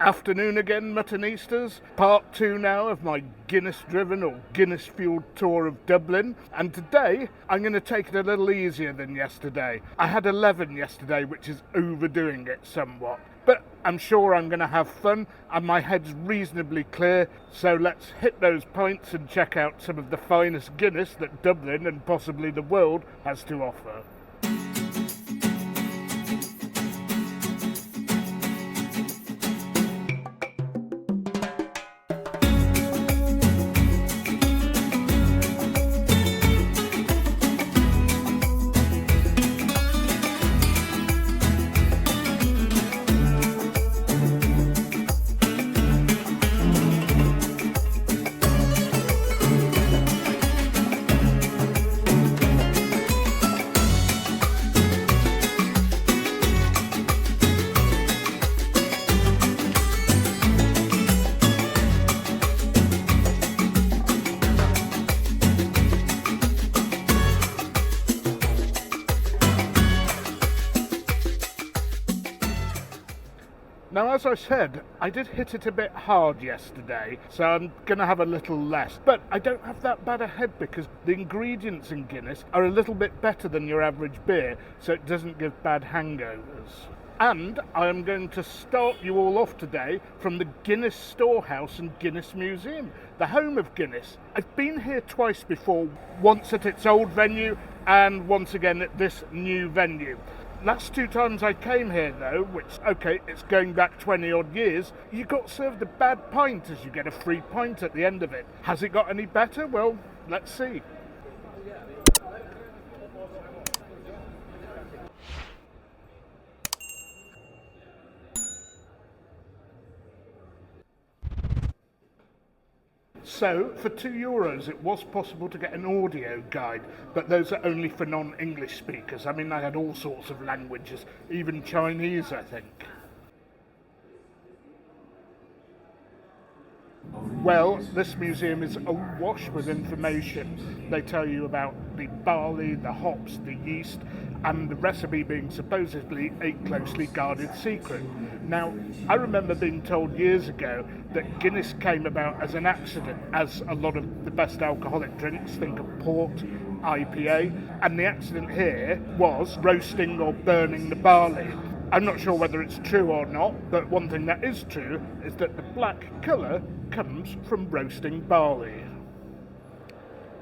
Afternoon again, Muttonistas. Part 2 now of my Guinness-driven or Guinness-fueled tour of Dublin. And today, I'm going to take it a little easier than yesterday. I had 11 yesterday, which is overdoing it somewhat. But I'm sure I'm going to have fun, and my head's reasonably clear. So let's hit those pints and check out some of the finest Guinness that Dublin and possibly the world has to offer. Now, as I said, I did hit it a bit hard yesterday, so I'm going to have a little less. But I don't have that bad a head because the ingredients in Guinness are a little bit better than your average beer, so it doesn't give bad hangovers. And I am going to start you all off today from the Guinness Storehouse and Guinness Museum, the home of Guinness. I've been here twice before, once at its old venue and once again at this new venue. Last 2 times I came here though, which, okay, it's going back 20 odd years, you got served a bad pint as you get a free pint at the end of it. Has it got any better? Well, let's see. So, for €2 it was possible to get an audio guide, but those are only for non-English speakers. I mean, I had all sorts of languages, even Chinese, I think. Well, this museum is awash with information. They tell you about the barley, the hops, the yeast, and the recipe being supposedly a closely guarded secret. Now, I remember being told years ago that Guinness came about as an accident, as a lot of the best alcoholic drinks, think of port, IPA, and the accident here was roasting or burning the barley. I'm not sure whether it's true or not, but one thing that is true is that the black colour comes from roasting barley.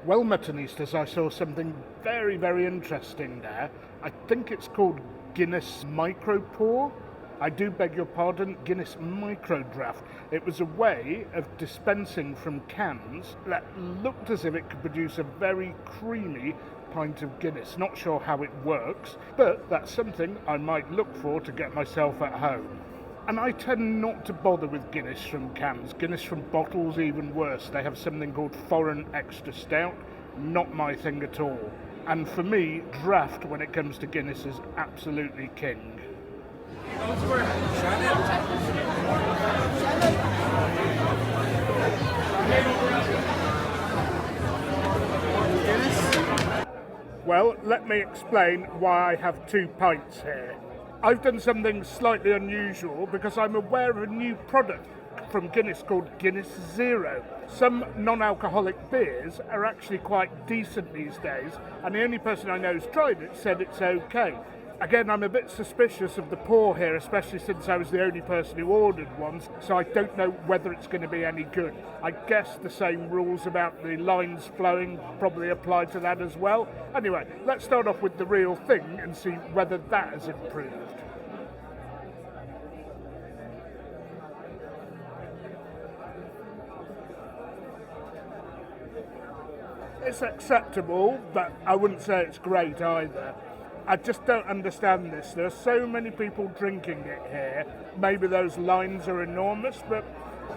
Well, Muttonistas, I saw something very, very interesting there. I think it's called Guinness Micro Pour. I do beg your pardon, Guinness Micro Draft. It was a way of dispensing from cans that looked as if it could produce a very creamy pint of Guinness. Not sure how it works, but that's something I might look for to get myself at home. And I tend not to bother with Guinness from cans. Guinness from bottles, even worse. They have something called Foreign Extra Stout. Not my thing at all. And for me, draft when it comes to Guinness is absolutely king. Well, let me explain why I have 2 pints here. I've done something slightly unusual because I'm aware of a new product from Guinness called Guinness Zero. Some non-alcoholic beers are actually quite decent these days, and the only person I know who's tried it said it's okay. Again, I'm a bit suspicious of the pour here, especially since I was the only person who ordered one, so I don't know whether it's going to be any good. I guess the same rules about the lines flowing probably apply to that as well. Anyway, let's start off with the real thing and see whether that has improved. It's acceptable, but I wouldn't say it's great either. I just don't understand this. There are so many people drinking it here. Maybe those lines are enormous, but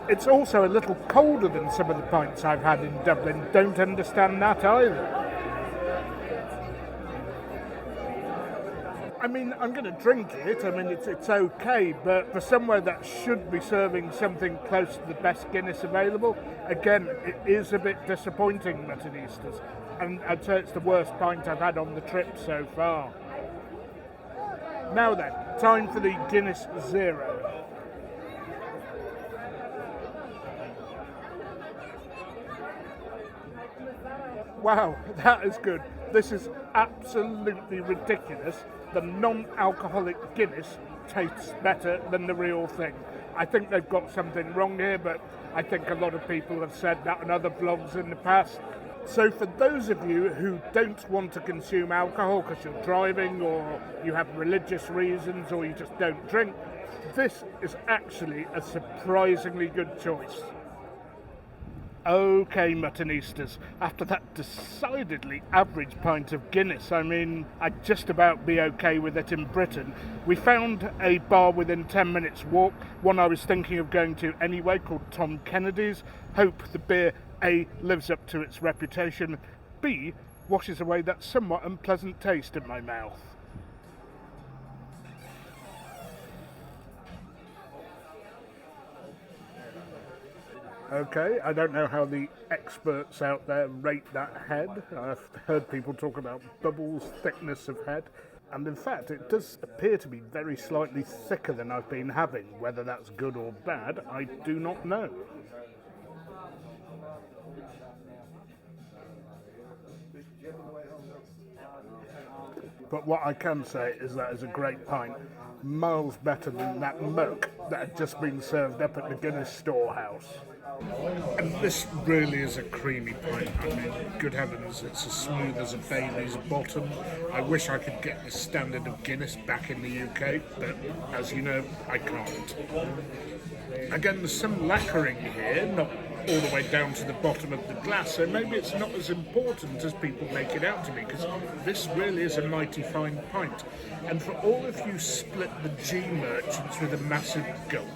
it's also a little colder than some of the pints I've had in Dublin. Don't understand that either. I mean, I'm going to drink it. I mean, it's okay, but for somewhere that should be serving something close to the best Guinness available, again, it is a bit disappointing, Muttonistas. And I'd say it's the worst pint I've had on the trip so far. Now then, time for the Guinness Zero. Wow, that is good. This is absolutely ridiculous. The non-alcoholic Guinness tastes better than the real thing. I think they've got something wrong here, but I think a lot of people have said that on other blogs in the past. So for those of you who don't want to consume alcohol because you're driving or you have religious reasons or you just don't drink, this is actually a surprisingly good choice. Okay, Muttonistas, after that decidedly average pint of Guinness, I mean, I'd just about be okay with it in Britain. We found a bar within 10 minutes walk, one I was thinking of going to anyway, called Tom Kennedy's. Hope the beer A, lives up to its reputation, B, washes away that somewhat unpleasant taste in my mouth. Okay, I don't know how the experts out there rate that head. I've heard people talk about bubbles, thickness of head, and in fact it does appear to be very slightly thicker than I've been having. Whether that's good or bad, I do not know. But what I can say is that is a great pint, miles better than that muck that had just been served up at the Guinness Storehouse. And this really is a creamy pint. I mean, good heavens, it's as smooth as a Bailey's bottom. I wish I could get the standard of Guinness back in the UK, but as you know, I can't. Again, there's some lacquering here, not all the way down to the bottom of the glass, so maybe it's not as important as people make it out to be, because this really is a mighty fine pint. And for all of you split the G merchants with a massive gulp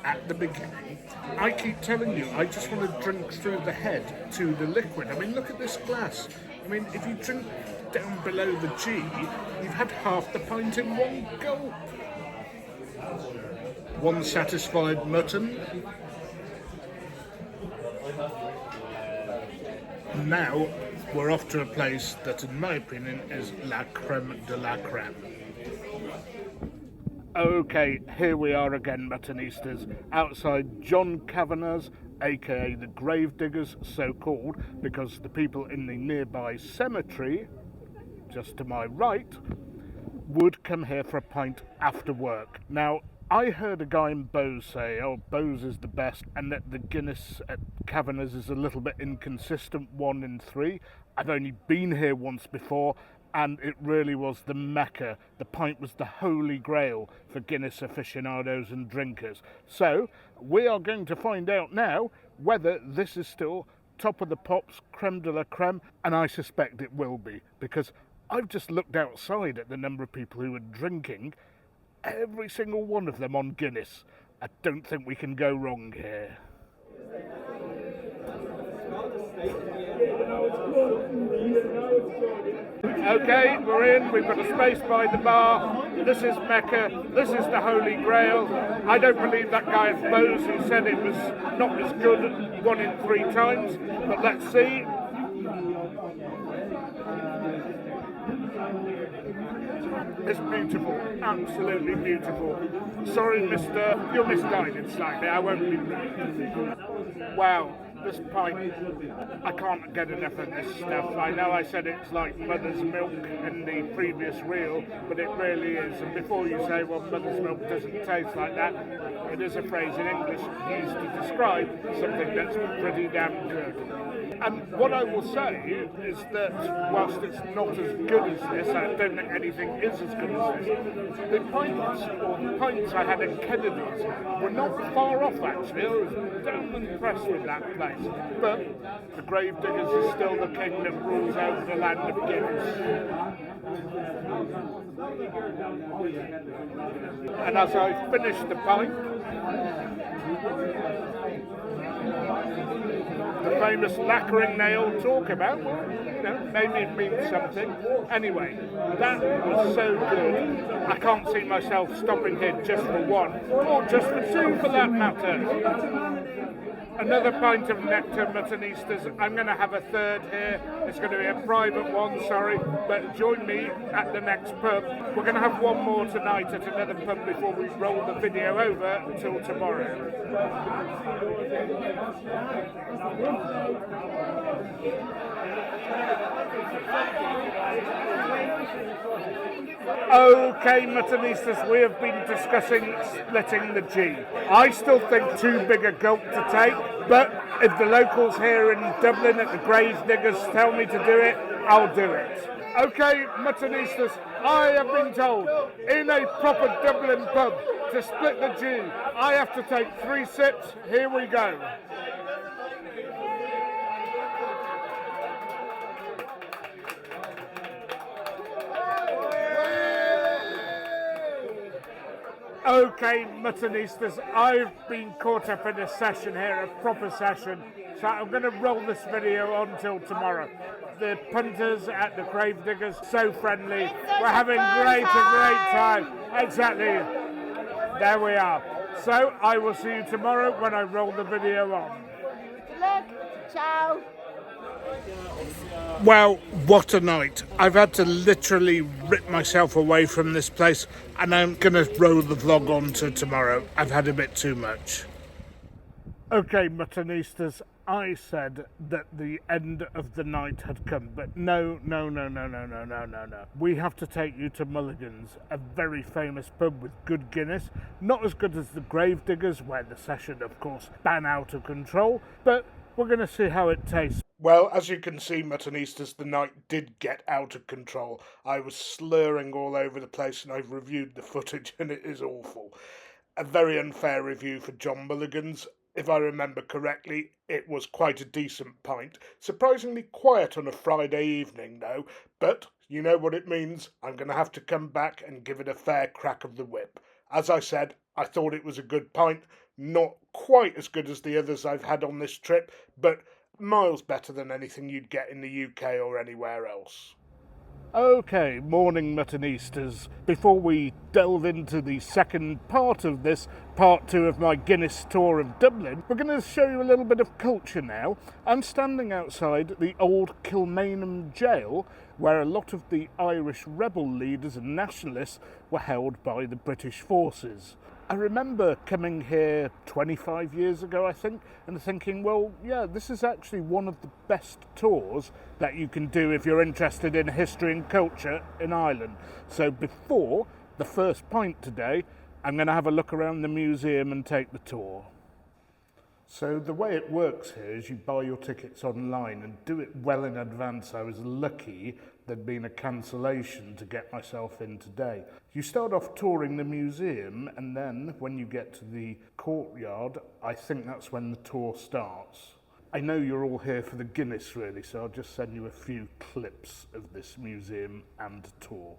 at the beginning, I keep telling you, I just want to drink through the head to the liquid. I mean, look at this glass. I mean, if you drink down below the G, you've had half the pint in one gulp. One satisfied mutton. Now we're off to a place that, in my opinion, is la creme de la creme. Okay, here we are again, Muttonistas, outside John Kavanagh's, aka the Gravediggers, so called because the people in the nearby cemetery, just to my right, would come here for a pint after work. Now, I heard a guy in Bowes say, oh, Bowes is the best, and that the Guinness at Kavanagh's is a little bit inconsistent, 1 in 3. I've only been here once before, and it really was the mecca. The pint was the holy grail for Guinness aficionados and drinkers. So, we are going to find out now whether this is still top of the pops, creme de la creme, and I suspect it will be, because I've just looked outside at the number of people who are drinking, every single one of them on Guinness. I don't think we can go wrong here. Okay, we're in, we've got a space by the bar. This is Mecca, this is the Holy Grail. I don't believe that guy at Bowes who said it was not as good 1 in 3 times, but let's see. It's beautiful, absolutely beautiful. Sorry, mister, you're misguided slightly, I won't be rude. Wow, this pint, I can't get enough of this stuff. I know I said it's like mother's milk in the previous reel, but it really is. And before you say, well, mother's milk doesn't taste like that, it is a phrase in English used to describe something that's pretty damn good. And what I will say is that whilst it's not as good as this, I don't think anything is as good as this, the pints I had at Kennedy's were not far off actually. I was damn impressed with that place. But the Gravediggers is still the king that rules over the land of Guinness. And as I finish the pint, the famous lacquering nail talk about, well, you know, maybe it means something. Anyway, that was so good. I can't see myself stopping here just for one, or just for two for that matter. Another pint of nectar, Muttonistas. I'm going to have a third here. It's going to be a private one, sorry, but join me at the next pub. We're going to have one more tonight at another pub before we roll the video over until tomorrow. Okay, Muttonistas, we have been discussing splitting the G. I still think too big a gulp to take, but if the locals here in Dublin at the Gravediggers tell me to do it, I'll do it. Okay, Muttonistas, I have been told in a proper Dublin pub to split the G, I have to take 3 sips. Here we go. Okay, Muttonistas, I've been caught up in a session here, a proper session, so I'm going to roll this video on till tomorrow. The punters at the Gravediggers, so friendly, we're having a great time. Exactly, there we are. So I will see you tomorrow when I roll the video on. Good luck, ciao. Well, what a night. I've had to literally rip myself away from this place, and I'm going to roll the vlog on to tomorrow. I've had a bit too much. Okay, Muttonistas, I said that the end of the night had come, but no. We have to take you to Mulligans, a very famous pub with good Guinness. Not as good as the Gravediggers, where the session, of course, ran out of control, but we're going to see how it tastes. Well, as you can see, Muttonistas, the night did get out of control. I was slurring all over the place, and I've reviewed the footage, and it is awful. A very unfair review for John Mulligan's. If I remember correctly, it was quite a decent pint. Surprisingly quiet on a Friday evening, though, but you know what it means. I'm going to have to come back and give it a fair crack of the whip. As I said, I thought it was a good pint. Not quite as good as the others I've had on this trip, but miles better than anything you'd get in the UK or anywhere else. Okay, morning Muttonistas. Before we delve into the second part of this, part 2 of my Guinness tour of Dublin, we're going to show you a little bit of culture now. I'm standing outside the old Kilmainham Jail, where a lot of the Irish rebel leaders and nationalists were held by the British forces. I remember coming here 25 years ago, I think, and thinking, well, yeah, this is actually one of the best tours that you can do if you're interested in history and culture in Ireland. So before the first pint today, I'm going to have a look around the museum and take the tour. So the way it works here is you buy your tickets online and do it well in advance. I was lucky there'd been a cancellation to get myself in today. You start off touring the museum, and then when you get to the courtyard, I think that's when the tour starts. I know you're all here for the Guinness really, so I'll just send you a few clips of this museum and tour.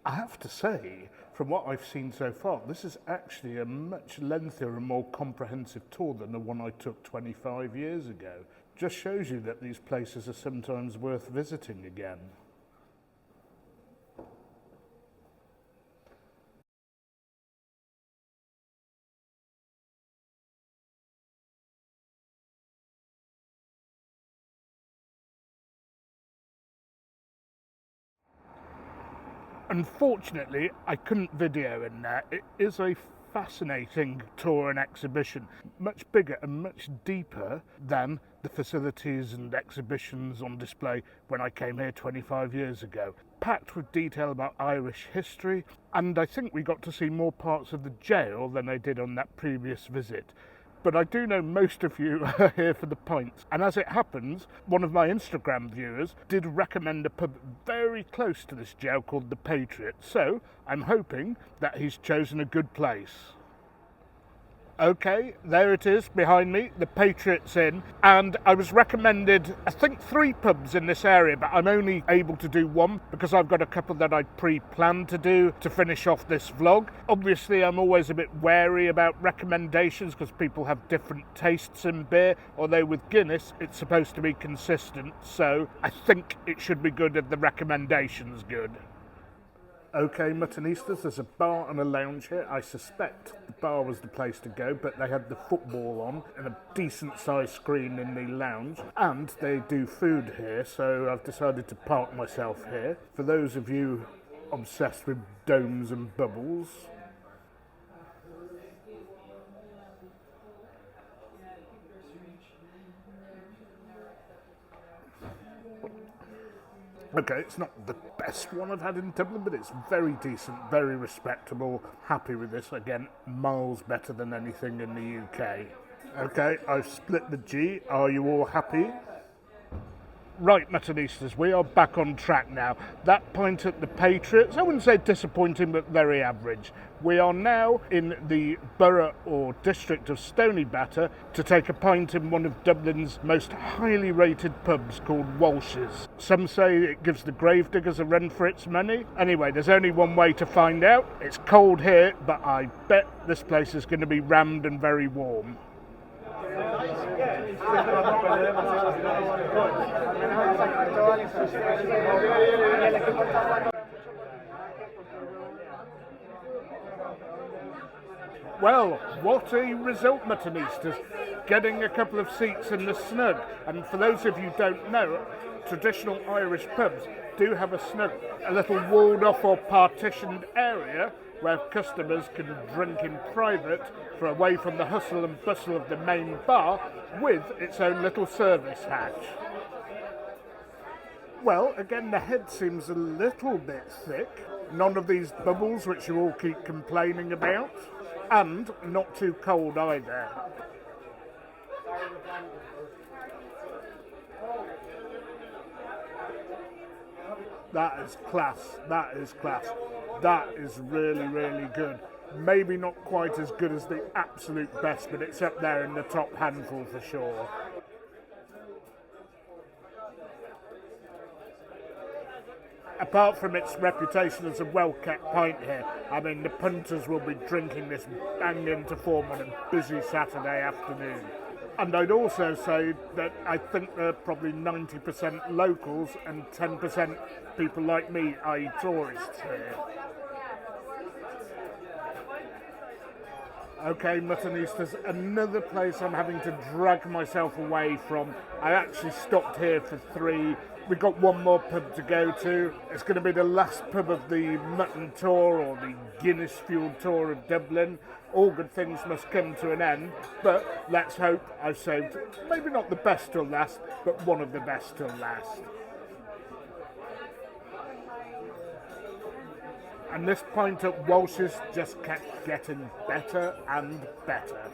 I have to say, from what I've seen so far, this is actually a much lengthier and more comprehensive tour than the one I took 25 years ago. Just shows you that these places are sometimes worth visiting again. Unfortunately, I couldn't video in there. It is a fascinating tour and exhibition, much bigger and much deeper than the facilities and exhibitions on display when I came here 25 years ago. Packed with detail about Irish history, and I think we got to see more parts of the jail than I did on that previous visit. But I do know most of you are here for the pints. And as it happens, one of my Instagram viewers did recommend a pub very close to this jail called the Patriots. So I'm hoping that he's chosen a good place. Okay, there it is behind me, the Patriots Inn, and I was recommended, I think 3 pubs in this area, but I'm only able to do 1 because I've got a couple that I pre-planned to do to finish off this vlog. Obviously, I'm always a bit wary about recommendations because people have different tastes in beer, although with Guinness, it's supposed to be consistent, so I think it should be good if the recommendation's good. Okay, Muttonistas, there's a bar and a lounge here. I suspect the bar was the place to go, but they had the football on and a decent-sized screen in the lounge. And they do food here, so I've decided to park myself here. For those of you obsessed with domes and bubbles. Okay, it's not the best one I've had in Dublin, but it's very decent, very respectable. Happy with this. Again, miles better than anything in the UK. Okay, I've split the G. Are you all happy? Right, Muttonistas, we are back on track now. That pint at the Patriots, I wouldn't say disappointing, but very average. We are now in the borough or district of Stoneybatter to take a pint in one of Dublin's most highly rated pubs called Walshes. Some say it gives the Gravediggers a run for its money. Anyway, there's only one way to find out. It's cold here, but I bet this place is going to be rammed and very warm. Well, what a result, Muttonistas. Getting a couple of seats in the snug. And for those of you who don't know, traditional Irish pubs do have a snug, a little walled off or partitioned area where customers can drink in private for away from the hustle and bustle of the main bar with its own little service hatch. Well, again, the head seems a little bit thick. None of these bubbles which you all keep complaining about. And not too cold either. That is class. That is class. That is really, really good. Maybe not quite as good as the absolute best, but it's up there in the top handful for sure. Apart from its reputation as a well-kept pint here, I mean, the punters will be drinking this bang into form on a busy Saturday afternoon. And I'd also say that I think they're probably 90% locals and 10% people like me, i.e. tourists here. Okay, Muttonistas, another place I'm having to drag myself away from. I actually stopped here for 3. We've got one more pub to go to. It's going to be the last pub of the Mutton Tour or the Guinness Fueled Tour of Dublin. All good things must come to an end, but let's hope I've saved maybe not the best till last, but one of the best till last. And this pint at Walsh's just kept getting better and better.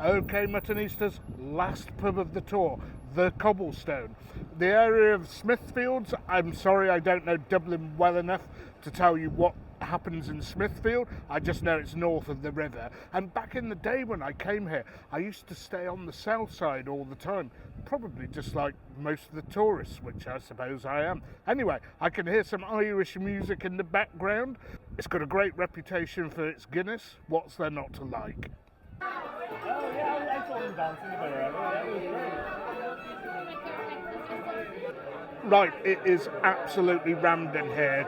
Okay, Muttonistas, last pub of the tour, the Cobblestone. The area of Smithfields, I'm sorry I don't know Dublin well enough to tell you what happens in Smithfield. I just know it's north of the river. And back in the day when I came here, I used to stay on the south side all the time, probably just like most of the tourists, which I suppose I am. Anyway, I can hear some Irish music in the background. It's got a great reputation for its Guinness. What's there not to like? Right, it is absolutely rammed in here.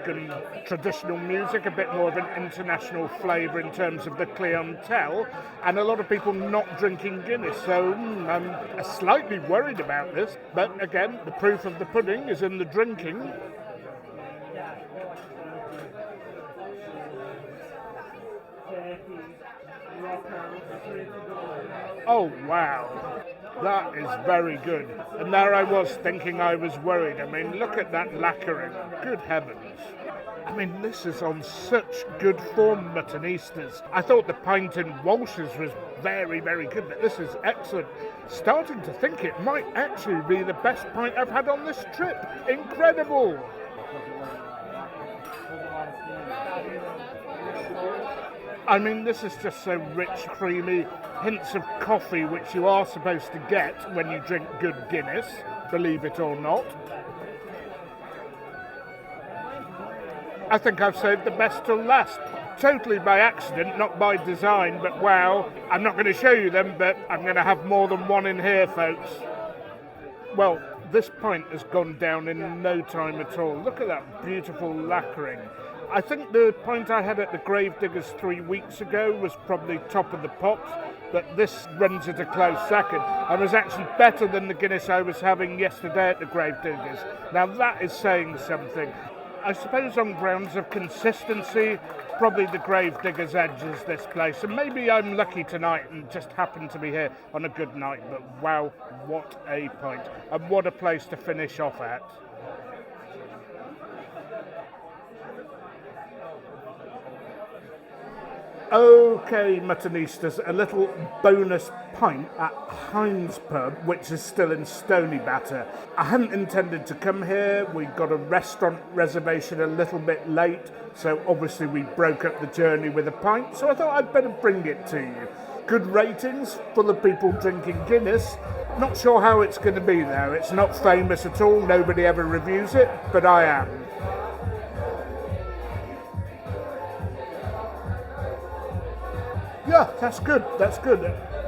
Traditional music, a bit more of an international flavour in terms of the clientele, and a lot of people not drinking Guinness, so I'm slightly worried about this. But again, the proof of the pudding is in the drinking. Oh wow, that is very good. And there I was thinking I was worried. I mean, look at that lacquering, good heavens. I mean, this is on such good form, Muttonistas. I thought the pint in Walsh's was very, very good, but this is excellent. Starting to think it might actually be the best pint I've had on this trip. Incredible. I mean, this is just so rich, creamy, hints of coffee, which you are supposed to get when you drink good Guinness, believe it or not. I think I've saved the best till last. Totally by accident, not by design, but wow, I'm not going to show you them, but I'm going to have more than one in here, folks. Well, this pint has gone down in no time at all. Look at that beautiful lacquering. I think the pint I had at the Gravediggers 3 weeks ago was probably top of the pops, but this runs at a close second and was actually better than the Guinness I was having yesterday at the Gravediggers. Now that is saying something. I suppose on grounds of consistency, probably the Gravediggers edges this place, and maybe I'm lucky tonight and just happen to be here on a good night, but wow, what a pint, and what a place to finish off at. Okay, Muttonistas, a little bonus pint at Hines Pub, which is still in Stoneybatter. I hadn't intended to come here. We got a restaurant reservation a little bit late, so obviously we broke up the journey with a pint, so I thought I'd better bring it to you. Good ratings, full of people drinking Guinness. Not sure how it's going to be though. It's not famous at all, nobody ever reviews it, but I am. Yeah, that's good.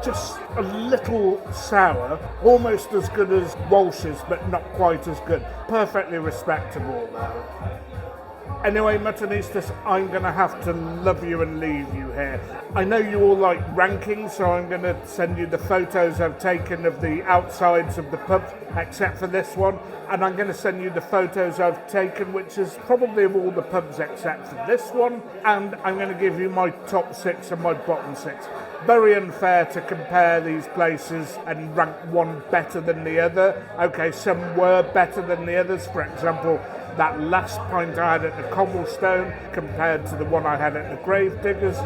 Just a little sour, almost as good as Walsh's, but not quite as good. Perfectly respectable, though. Anyway, Muttonistas, I'm going to have to love you and leave you here. I know you all like rankings, so I'm going to send you the photos I've taken of the outsides of the pubs, except for this one. And I'm going to send you the photos I've taken, which is probably of all the pubs except for this one. And I'm going to give you my top 6 and my bottom 6. Very unfair to compare these places and rank one better than the other. Okay, some were better than the others. For example, that last pint I had at the Cobblestone compared to the one I had at the Gravediggers.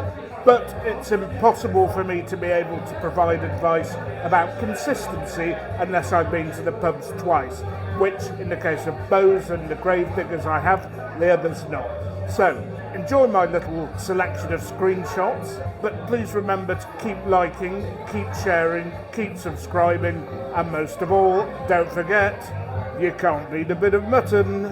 But it's impossible for me to be able to provide advice about consistency unless I've been to the pubs twice, which in the case of Bowes and the Gravediggers I have, the others not. So, enjoy my little selection of screenshots, but please remember to keep liking, keep sharing, keep subscribing, and most of all, don't forget, you can't beat a bit of mutton.